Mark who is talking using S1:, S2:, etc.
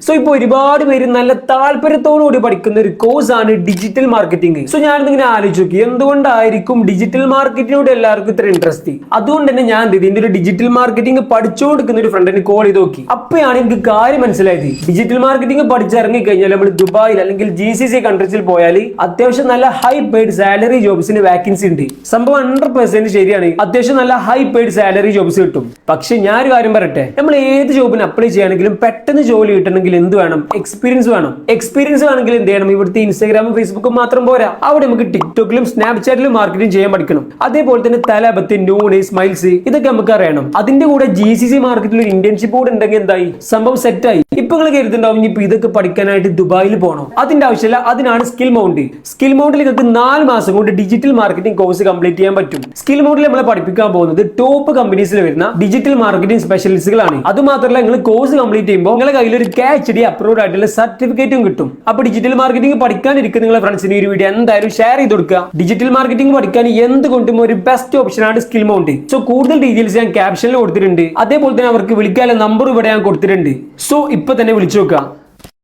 S1: So ഇപ്പോൾ ഒരുപാട് പേര് നല്ല താല്പര്യത്തോടുകൂടി പഠിക്കുന്ന ഒരു കോഴ്സ് ആണ് ഡിജിറ്റൽ മാർക്കറ്റിംഗ്. സോ ഞാനിങ്ങനെ ആലോചിച്ചു നോക്കി, എന്തുകൊണ്ടായിരിക്കും ഡിജിറ്റൽ മാർക്കറ്റിനോട് എല്ലാവർക്കും ഇത്ര ഇൻട്രസ്റ്റ്. അതുകൊണ്ട് തന്നെ ഞാൻ ഇതിന്റെ ഒരു ഡിജിറ്റൽ മാർക്കറ്റിംഗ് പഠിച്ചുകൊടുക്കുന്ന ഒരു ഫ്രണ്ടിന് കോൾ ചെയ്ത് നോക്കി. അപ്പോഴാണ് എനിക്ക് കാര്യം മനസ്സിലായത്. ഡിജിറ്റൽ മാർക്കറ്റിംഗ് പഠിച്ചിറങ്ങി കഴിഞ്ഞാൽ നമ്മൾ ദുബായിൽ അല്ലെങ്കിൽ GCC കൺട്രീസിൽ പോയാൽ അത്യാവശ്യം നല്ല ഹൈ പെയ്ഡ് സാലറി ജോബ്സിന് വാക്കൻസി ഉണ്ട്. സംഭവം 100% ശരിയാണ്. അത്യാവശ്യം നല്ല ഹൈ പെയ്ഡ് സാലറി ജോബ്സ് കിട്ടും. പക്ഷെ ഞാൻ ഒരു കാര്യം പറയട്ടെ, നമ്മൾ ഏത് ജോബിന് അപ്ലൈ ചെയ്യുകയാണെങ്കിലും പെട്ടെന്ന് ജോലി കിട്ടണമെങ്കിൽ എന്ത് വേണം? എക്സ്പീരിയൻസ് വേണം. എക്സ്പീരിയൻസ് വേണമെങ്കിൽ എന്ത് ചെയ്യണം? ഇവിടുത്തെ ഇൻസ്റ്റാഗ്രാമും ഫേസ്ബുക്കും മാത്രം പോരാ, അവിടെ നമുക്ക് ടിക്ടോക്കിലും സ്നാപ്ചാറ്റിലും മാർക്കറ്റിംഗ് ചെയ്യാൻ പഠിക്കണം. അതേപോലെ തന്നെ തലബത്ത്, നൂണ്, സ്മൈൽസ് ഇതൊക്കെ നമുക്ക് അറിയണം. അതിന്റെ കൂടെ GCC മാർക്കറ്റിൽ ഒരു ഇന്റേൺഷിപ്പ് കൂടെ ഉണ്ടെങ്കിൽ എന്തായി? സംഭവം സെറ്റായി. ഇപ്പൊ നിങ്ങൾ കരുതുന്നുണ്ടാവും ഇപ്പൊ ഇതൊക്കെ പഠിക്കാനായിട്ട് ദുബായിൽ പോകണം. അതിന്റെ ആവശ്യമില്ല. അതിനാണ് സ്കിൽ മൗണ്ട്. സ്കിൽ മൗണ്ടിൽ നിങ്ങൾക്ക് 4 മാസം കൊണ്ട് ഡിജിറ്റൽ മാർക്കറ്റിംഗ് കോഴ്സ് കംപ്ലീറ്റ് ചെയ്യാൻ പറ്റും. സ്കിൽ മൗണ്ടിൽ നമ്മളെ പഠിപ്പിക്കാൻ പോകുന്നത് ടോപ്പ് കമ്പനീസിൽ വരുന്ന ഡിജിറ്റൽ മാർക്കറ്റിംഗ് സ്പെഷ്യലിസ്റ്റുകളാണ്. അത് മാത്രമല്ല, നിങ്ങൾ കോഴ്സ് കംപ്ലീറ്റ് ചെയ്യുമ്പോൾ നിങ്ങളുടെ കയ്യിൽ ഒരു KHD അപ്രൂവ്ഡ് ആയിട്ടുള്ള സർട്ടിഫിക്കറ്റും കിട്ടും. അപ്പൊ ഡിജിറ്റൽ മാർക്കറ്റിംഗ് പഠിക്കാനിരിക്കുന്ന നിങ്ങളുടെ ഫ്രണ്ട്സിന് ഈ ഒരു വീഡിയോ എന്തായാലും ഷെയർ ചെയ്ത് കൊടുക്കുക. ഡിജിറ്റൽ മാർക്കറ്റിംഗ് പഠിക്കാൻ എന്തുകൊണ്ടും ഒരു ബെസ്റ്റ് ഓപ്ഷൻ ആണ് സ്കിൽ മൗണ്ട്. സോ കൂടുതൽ ഡീറ്റെയിൽസ് ഞാൻ ക്യാപ്ഷനിൽ കൊടുത്തിട്ടുണ്ട്. അതേപോലെ തന്നെ അവർക്ക് വിളിക്കാനുള്ള നമ്പർ ഇവിടെ ഞാൻ കൊടുത്തിട്ടുണ്ട്. സോ ഇപ്പൊ തന്നെ വിളിച്ചു നോക്കുക.